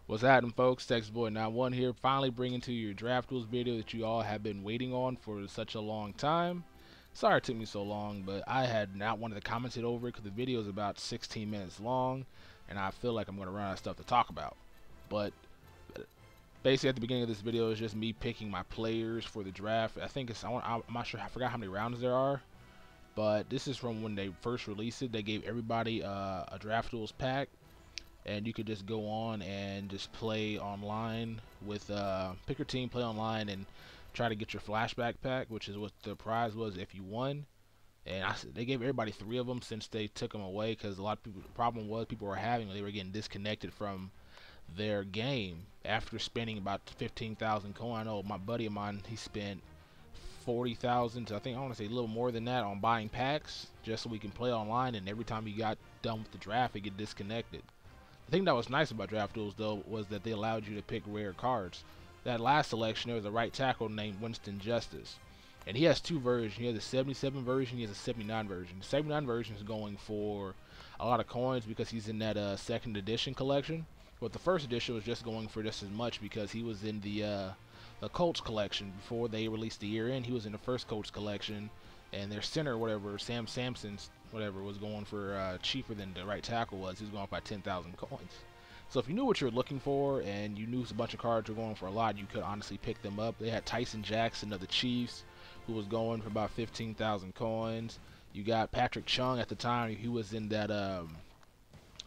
What's happening, folks? Texas Boy 91 here, finally bringing to you your draft rules video that you all have been waiting on for such a long time. Sorry it took me so long, but I had not wanted to comment it over because the video is about 16 minutes long, and I feel like I'm going to run out of stuff to talk about. But basically, at the beginning of this video is just me picking my players for the draft. I think I'm not sure, I forgot how many rounds there are, but this is from when they first released it. They gave everybody a draft rules pack, and you could just go on and just play online with pick your team, play online, and try to get your flashback pack, which is what the prize was if you won. And they gave everybody 3 of them since they took them away because a lot of people. The problem was people were having they were getting disconnected from their game after spending about 15,000 coin. I know my buddy of mine, he spent 40,000 to, I want to say a little more than that, on buying packs just so we can play online. And every time he got done with the draft, he get disconnected. The thing that was nice about draft duels, though, was that they allowed you to pick rare cards. That last selection, there was a right tackle named Winston Justice, and he has 2 versions. He has a 77 version, he has a 79 version. The 79 version is going for a lot of coins because he's in that second edition collection, but the first edition was just going for just as much because he was in the Colts collection before they released the year end. He was in the first Colts collection, and their center, whatever, Sam Sampson's whatever, was going for cheaper than the right tackle was. He was going for 10,000 coins. So if you knew what you were looking for and you knew a bunch of cards were going for a lot, you could honestly pick them up. They had Tyson Jackson of the Chiefs, who was going for about 15,000 coins. You got Patrick Chung at the time. He was in that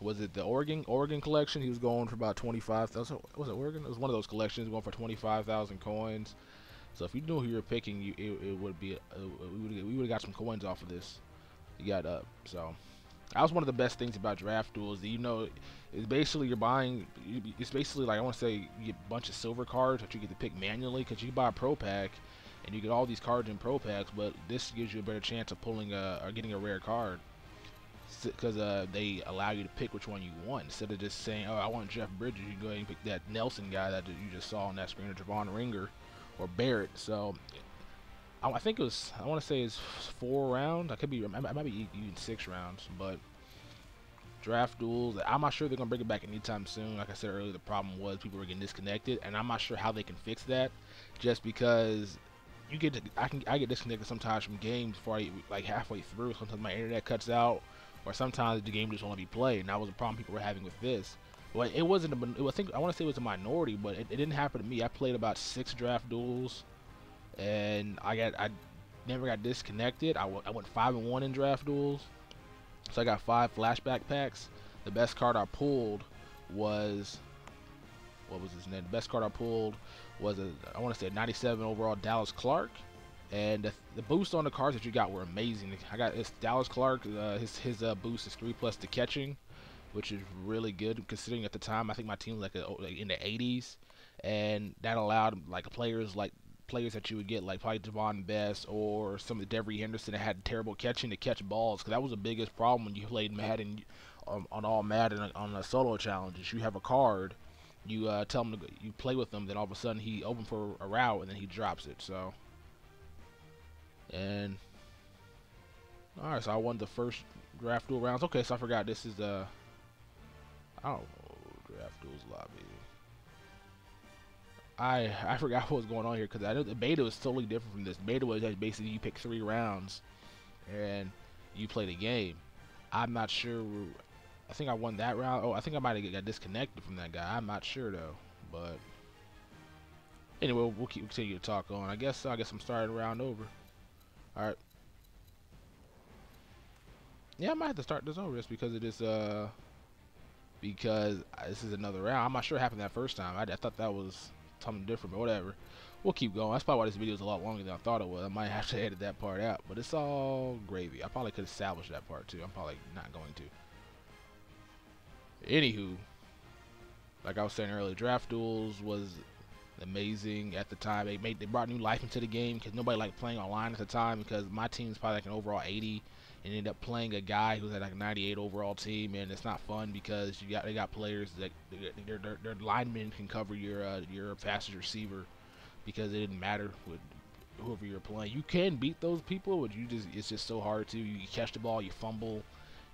was it the Oregon collection? He was going for about 25,000. Was it Oregon? It was one of those collections going for 25,000 coins. So if you knew who you were picking, it would be we would have got some coins off of this. You got so that was one of the best things about draft duels. It's basically you're buying. It's basically like, I want to say, you get a bunch of silver cards that you get to pick manually because you can buy a pro pack and you get all these cards in pro packs. But this gives you a better chance of pulling or getting a rare card because they allow you to pick which one you want instead of just saying, "Oh, I want Jeff Bridges." You can go ahead and pick that Nelson guy that you just saw on that screen, or Javon Ringer, or Barrett. So I think it was, I want to say it's 4 rounds. I could be, it might be even 6 rounds, but draft duels, I'm not sure they're gonna bring it back anytime soon. Like I said earlier, the problem was people were getting disconnected, and I'm not sure how they can fix that. Just because I get disconnected sometimes from games before like halfway through. Sometimes my internet cuts out, or sometimes the game just won't be played. And that was a problem people were having with this. Well, it wasn't I want to say it was a minority, but it didn't happen to me. I played about 6 draft duels, and I never got disconnected. I went 5-1 in draft duels, so I got 5 flashback packs. The best card I pulled was, what was his name? The best card I pulled was I want to say a 97 overall Dallas Clark, and the boost on the cards that you got were amazing. I got this Dallas Clark. His boost is 3+ to catching, which is really good considering at the time I think my team was like in the 80s, and that allowed like players that you would get, like probably Devon Best or some of the Devery Henderson that had terrible catching to catch balls, because that was the biggest problem when you played Madden, on all Madden on the solo challenges. You have a card, you tell him you play with him, then all of a sudden he opened for a route and then he drops it. So, and all right, so I won the first draft duel rounds. Okay, so I forgot this is I don't know, draft duels lobby. I forgot what was going on here because I know the beta was totally different from this. Beta was just basically you pick 3 rounds and you play the game. I'm not sure. I think I won that round. Oh, I think I might have got disconnected from that guy. I'm not sure though. But anyway, we'll continue to talk on. I guess I'm starting round over. All right. Yeah, I might have to start this over just because it is because this is another round. I'm not sure what happened that first time. I thought that was something different, but whatever. We'll keep going. That's probably why this video is a lot longer than I thought it was. I might have to edit that part out, but it's all gravy. I probably could establish that part too. I'm probably not going to. Anywho, like I was saying earlier, draft duels was amazing at the time. They brought new life into the game because nobody liked playing online at the time, because my team's probably like an overall 80 and ended up playing a guy who's at like a 98 overall team, and it's not fun because they got players that their linemen can cover your fastest receiver because it didn't matter with whoever you're playing. You can beat those people, but it's just so hard to. You catch the ball, you fumble,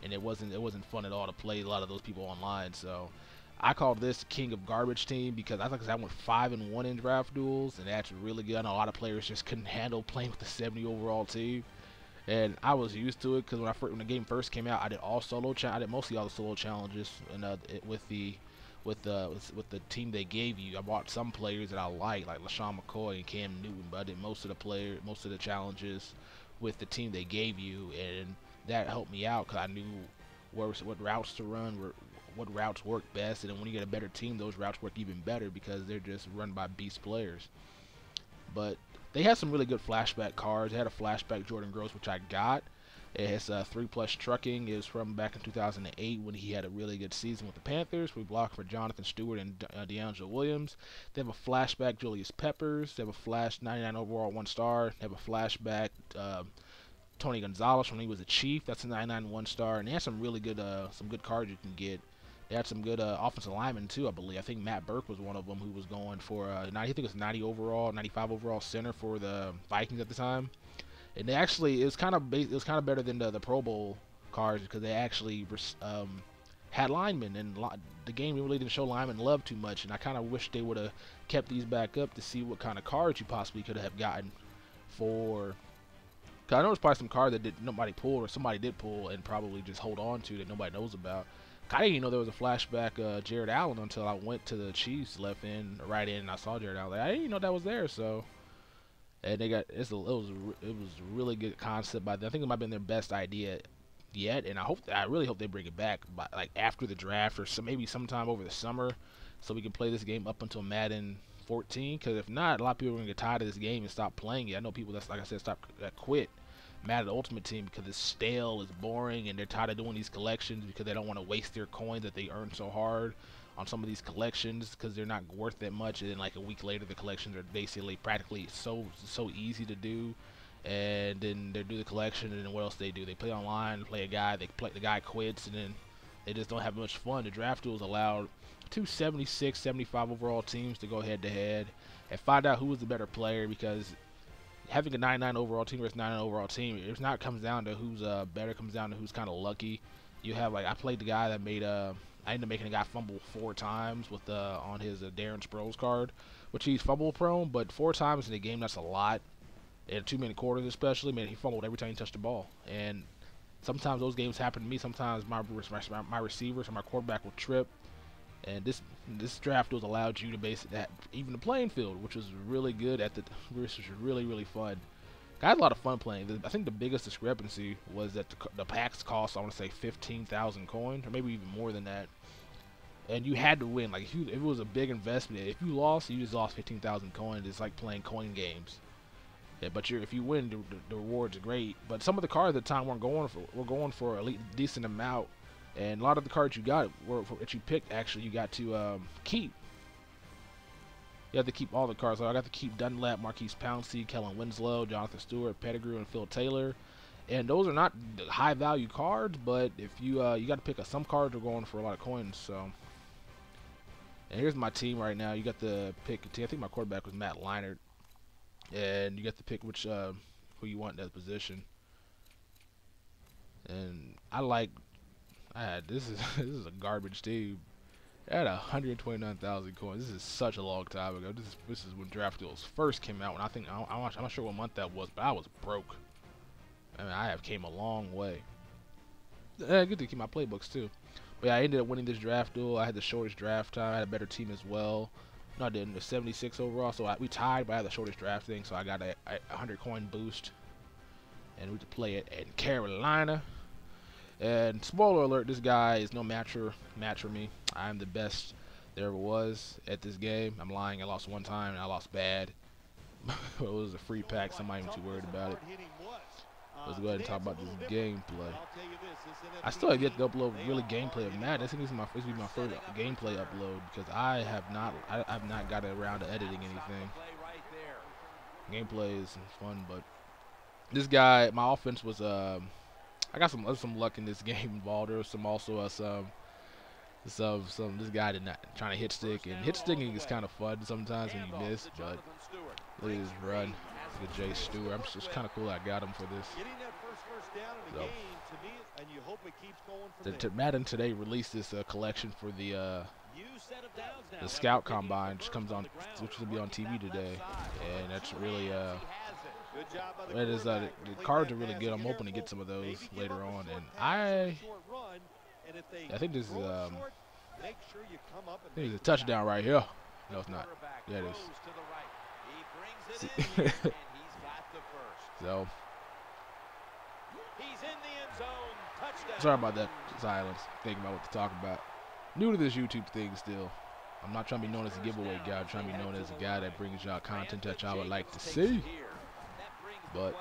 and it wasn't fun at all to play a lot of those people online. So I call this King of Garbage team because I think I went 5-1 in draft duels, and that's really good. I know a lot of players just couldn't handle playing with the 70 overall team, and I was used to it because when the game first came out, I did I did mostly all the solo challenges, and with the team they gave you, I bought some players that I like LaShawn McCoy and Cam Newton, but I did most of the challenges with the team they gave you, and that helped me out because I knew what routes to run, what routes work best, and then when you get a better team, those routes work even better because they're just run by beast players. But they had some really good flashback cards. They had a flashback Jordan Gross, which I got. It has 3+ trucking. It was from back in 2008 when he had a really good season with the Panthers. We blocked for Jonathan Stewart and DeAngelo Williams. They have a flashback Julius Peppers. They have a flash 99 overall 1-star. They have a flashback Tony Gonzalez when he was a Chief. That's a 99 1-star. And they have some really good some good cards you can get. They had some good offensive linemen too, I believe. I think Matt Burke was one of them who was going for I think it was 90 overall, 95 overall center for the Vikings at the time. And it was kind of better than the Pro Bowl cards because they actually had linemen, and the game really didn't show linemen love too much. And I kind of wish they would have kept these back up to see what kind of cards you possibly could have gotten for. Cause I know there's probably some cards that nobody pulled, or somebody did pull and probably just hold on to that nobody knows about. I didn't even know there was a flashback Jared Allen until I went to the Chiefs right in, and I saw Jared Allen. I didn't even know that was there. So, and it was a really good concept. But I think it might have been their best idea yet, and I really hope they bring it back by, like after the draft or maybe sometime over the summer, so we can play this game up until Madden 14. Because if not, a lot of people are gonna get tired of this game and stop playing it. I know people that quit Madden Ultimate Team because it's stale, it's boring, and they're tired of doing these collections because they don't want to waste their coins that they earn so hard on some of these collections because they're not worth that much. And then like a week later, the collections are basically practically so easy to do. And then they do the collection, and then what else they do? They play online, play a guy, the guy quits, and then they just don't have much fun. The draft duels allowed 276, 75 overall teams to go head to head and find out who was the better player, because having a 99 overall team versus 99 overall team, it's not comes down to who's better. It comes down to who's kind of lucky. You have like I played the guy that made I ended up making a guy fumble 4 times with on his Darren Sproles card, which he's fumble prone, but 4 times in a game, that's a lot. In 2-minute quarters especially, man, he fumbled every time he touched the ball. And sometimes those games happen to me. Sometimes my receivers or my quarterback will trip. And this draft was allowed you to base that even the playing field, which was really good which was really fun. I had a lot of fun playing. I think the biggest discrepancy was that the packs cost, I want to say 15,000 coins, or maybe even more than that. And you had to win. Like if it was a big investment. If you lost, you just lost 15,000 coins. It's like playing coin games. Yeah, but if you win, the rewards are great. But some of the cards at the time weren't going for a decent amount. And a lot of the cards you got that you picked, actually, you got to keep. You have to keep all the cards. So I got to keep Dunlap, Marquise Pouncey, Kellen Winslow, Jonathan Stewart, Pettigrew, and Phil Taylor. And those are not high-value cards, but if you got to pick some cards are going for a lot of coins. So, and here's my team right now. You got to pick a team. I think my quarterback was Matt Leinart, and you got to pick who you want in that position. And this is a garbage team. I had 129,000 coins. This is such a long time ago. This is when Draft Duels first came out. And I'm not sure what month that was, but I was broke. I mean, I have came a long way. Good to keep my playbooks too. But yeah, I ended up winning this draft duel. I had the shortest draft time. I had a better team as well. No, I didn't. It was 76 overall, so we tied, but I had the shortest draft thing, so I got a 100 coin boost. And we could play it in Carolina. And spoiler alert, this guy is no match for me. I'm the best there ever was at this game. I'm lying. I lost one time, and I lost bad. It was a free pack, so I'm not even too worried about it. Let's go ahead and talk about this gameplay. I still have yet to upload really gameplay of Madden. I think this is my first gameplay upload because I have not gotten around to editing anything. Gameplay is fun, but this guy, my offense was I got some luck in this game involved. There was this guy did not trying to hit stick, and hit sticking is kind of fun sometimes when you miss, but look at his run. Look at Jay Stewart. It's kind of cool I got him for this. So, Madden today released this collection for the the scout combine just comes on, which will be on TV today, and that's really it is the cards are really good. I'm hoping to get some of those later on, and I think this is I think it's a touchdown right here. No, it's not. Yeah, it is. So, sorry about that silence. Thinking about what to talk about. New to this YouTube thing still. I'm not trying to be known as a giveaway guy. I'm trying to be known as a guy that brings y'all content that y'all would like to see. But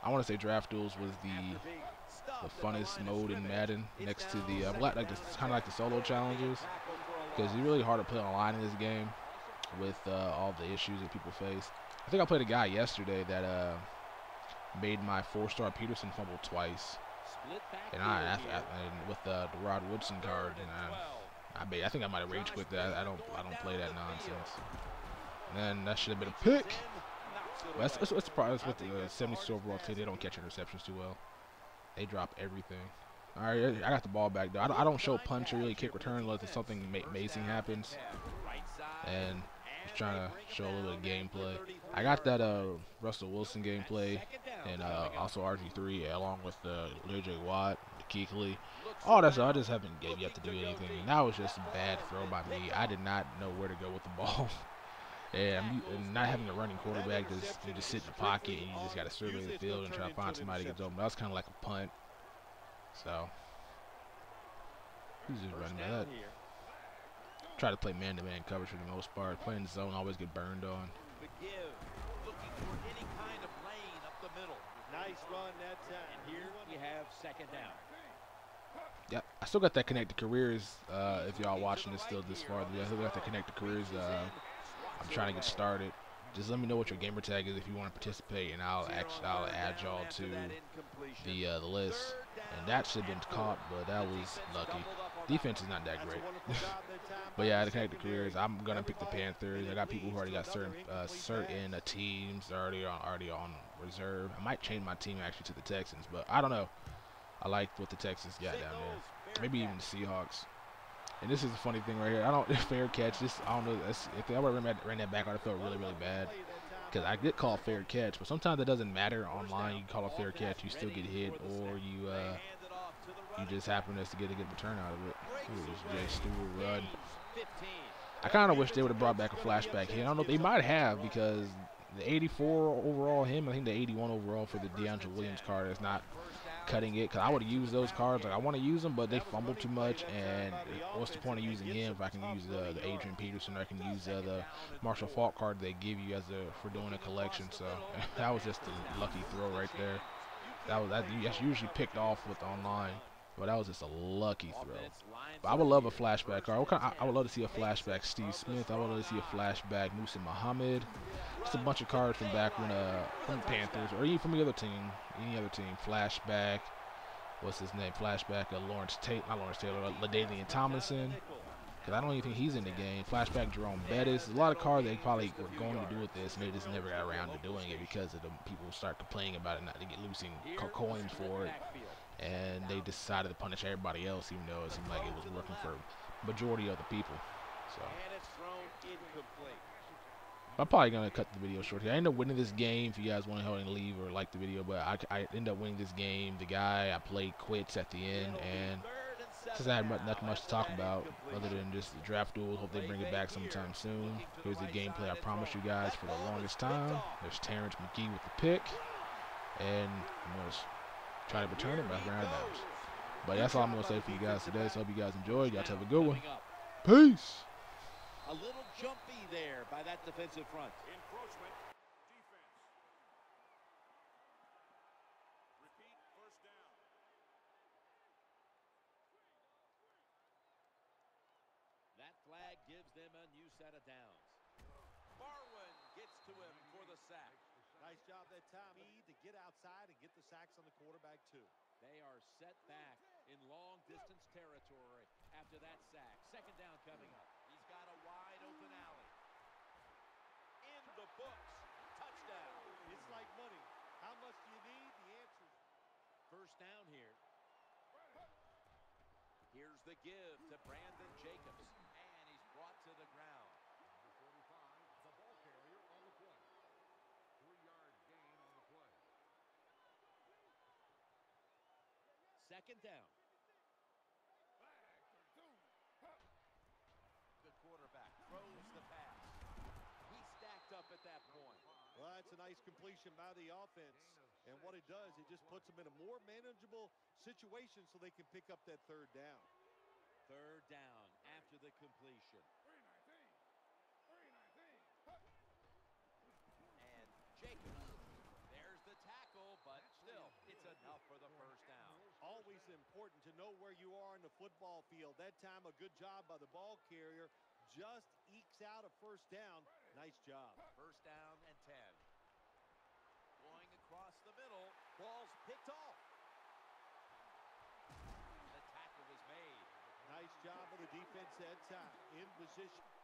I want to say Draft Duels was the funnest mode in Madden, next to the kind of like the solo challenges, because it's really hard to play online in this game with all the issues that people face. I think I played a guy yesterday that made my 4-star Peterson fumble twice, and with the Rod Woodson card, and I think I might have rage quit that. I don't play that nonsense. And then that should have been a pick. But that's with the 72 overall team. They don't catch interceptions too well. They drop everything. All right, I got the ball back though. I don't show punch or really kick return unless something amazing happens. And just trying to show a little bit of gameplay. I got that Russell Wilson gameplay and also RG3 along with J.J. Watt, Keekly. All that stuff. I just haven't yet to do anything. And that was just a bad throw by me. I did not know where to go with the ball. And not having a running quarterback, you just sit in the pocket and you just got to survey the field and try to find somebody to get open. That was kind of like a punt. So, who's just running that? Try to play man-to-man coverage for the most part. Playing zone, always get burned on. Nice run that time. And here you have second down. Yeah, I still got that connected careers. If y'all watching this still this far, I still got the connected careers. I'm trying to get started. Just let me know what your gamer tag is if you want to participate, and I'll add y'all to the list. And that should have been caught, but that was lucky. Defense is not that great. But yeah, the connected careers. I'm gonna pick the Panthers. I got people who already got certain teams already on reserve. I might change my team actually to the Texans, but I don't know. I like what the Texans got down there. Maybe even the Seahawks. And this is a funny thing right here. I don't fair catch. I don't know. If I would have ran that back, I'd have felt really, really bad. Because I get called fair catch, but sometimes it doesn't matter online. You call a fair catch, you still get hit, or you just happen to get a good return out of it. Ooh, Jay Stewart run. I kind of wish they would have brought back a flashback here. I don't know. They might have, because the 84 overall him, I think the 81 overall for the DeAndre Williams card is not cutting it, because I would have used those cards. Like, I want to use them, but they fumble too much, and what's the point of using him if I can use the Adrian Peterson, or I can use the Marshall Faulk card they give you for doing a collection. So that was just a lucky throw right there. That's usually picked off with online, but that was just a lucky throw. But I would love a flashback card. I would love to see a flashback Steve Smith. I would love to see a flashback Musa Muhammad. Just a bunch of cards from back when from the Panthers, or even from any other team. Flashback. What's his name? Flashback Lawrence Taylor, LaDainian Tomlinson. Because I don't even think he's in the game. Flashback Jerome Bettis. There's a lot of cards they probably were going to do with this, and they just never got around to doing it because of the people start complaining about it, not to get losing coins for it. And they decided to punish everybody else, even though it seemed like it was working for majority of the people. So I'm probably going to cut the video short here. I ended up winning this game. If you guys want to go and leave or like the video, but I ended up winning this game. The guy I played quits at the end, and since I had nothing much to talk about other than just the draft duels, hope they bring it back sometime soon. Here's the gameplay I promised you guys for the longest time. There's Terrence McGee with the pick, and I'm going to try to return it, but I ran out of bounds. But that's all I'm going to say for you guys today, so hope you guys enjoyed. Y'all have a good one. Peace. A little jumpy there by that defensive front. Encroachment, defense. Repeat, first down. That flag gives them a new set of downs. Barwin gets to him for the sack. Nice job that time to get outside and get the sacks on the quarterback too. They are set back in long distance territory after that sack. Second down coming up. He's got a wide open alley. In the books. Touchdown. It's like money. How much do you need? The answer is first down here. Here's the give to Brandon Jacobs. And he's brought to the ground. Number 45, the ball carrier on the play. 3-yard gain on the play. Second down. The quarterback throws the pass. He's stacked up at that point. Well, that's a nice completion by the offense. And what it does, it just puts them in a more manageable situation so they can pick up that third down. Third down after the completion. And Jacobs. There's the tackle, but still, it's enough for the first down. Always important to know where you are in the football field. That time, a good job by the ball carrier. Just ekes out a first down. Nice job. First down and 10. Going across the middle. Ball's picked off. The tackle was made. Nice job of the defense that time. In position.